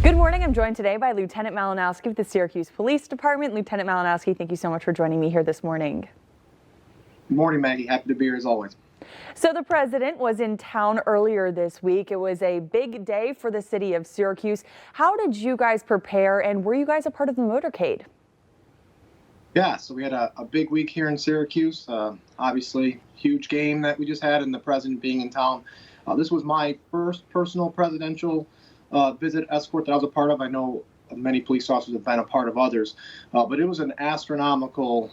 Good morning. I'm joined today by Lieutenant Malinowski with the Syracuse Police Department. Lieutenant Malinowski, thank you so much for joining me here this morning. Good morning, Maggie. Happy to be here as always. So the president was in town earlier this week. It was a big day for the city of Syracuse. How did you guys prepare, and were you guys a part of the motorcade? Yeah, so we had a big week here in Syracuse. Obviously, huge game that we just had, and the president being in town. This was my first personal presidential visit escort that I was a part of. I know many police officers have been a part of others, but it was an astronomical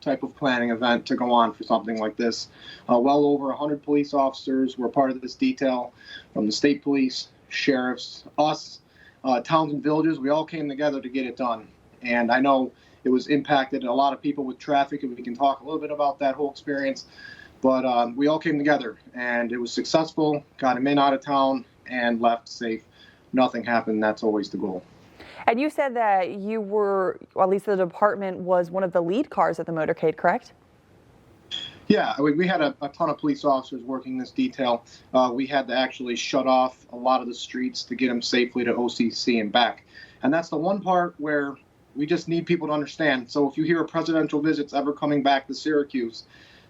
type of planning event to go on for something like this. Well over 100 police officers were part of this detail, from the state police, sheriffs, us, towns and villages. We all came together to get it done. And I know it was impacted a lot of people with traffic, and we can talk a little bit about that whole experience. But we all came together, and it was successful, got him in out of town, and left safe. Nothing happened. That's always the goal. And you said that you were, or at least the department was one of the lead cars at the motorcade, correct? Yeah, we had a ton of police officers working this detail. We had to actually shut off a lot of the streets to get them safely to OCC and back. And that's the one part where we just need people to understand. So if you hear a presidential visit's ever coming back to Syracuse,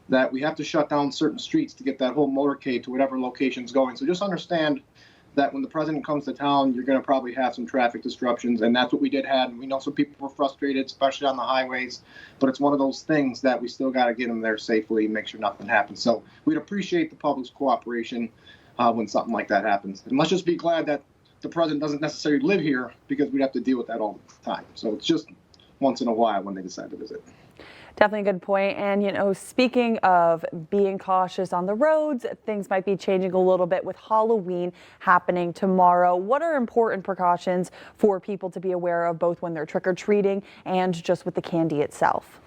that we have to shut down certain streets to get that whole motorcade to whatever location's going. So just understand that when the president comes to town, you're going to probably have some traffic disruptions, and that's what we did have. And we know some people were frustrated, especially on the highways, but it's one of those things that we still got to get them there safely and make sure nothing happens. So we'd appreciate the public's cooperation when something like that happens. And let's just be glad that the president doesn't necessarily live here, because we'd have to deal with that all the time. So it's just once in a while when they decide to visit. Definitely a good point. And, you know, speaking of being cautious on the roads, things might be changing a little bit with Halloween happening tomorrow. What are important precautions for people to be aware of, both when they're trick-or-treating and just with the candy itself?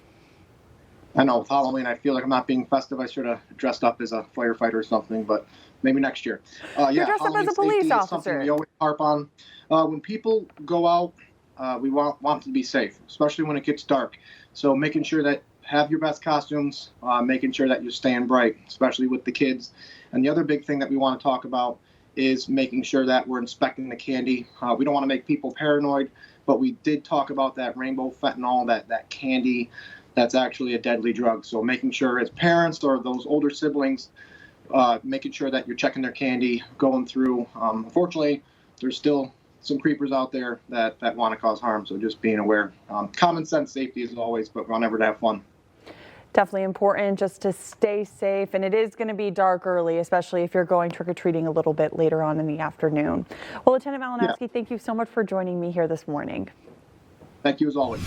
I know with Halloween, I feel like I'm not being festive. I should have dressed up as a firefighter or something, but maybe next year. You're dressed up as a police officer. We always harp on. When people go out, we want them to be safe, especially when it gets dark. So making sure that have your best costumes, making sure that you're staying bright, especially with the kids. And the other big thing that we want to talk about is making sure that we're inspecting the candy. We don't want to make people paranoid, but we did talk about that rainbow fentanyl, that candy that's actually a deadly drug. So making sure as parents or those older siblings, making sure that you're checking their candy, going through. Unfortunately, there's still some creepers out there that want to cause harm, so just being aware. Common sense safety as always, but we're never to have fun. Definitely important just to stay safe, and it is going to be dark early, especially if you're going trick-or-treating a little bit later on in the afternoon. Well, Lieutenant Malinowski, Thank you so much for joining me here this morning. Thank you as always.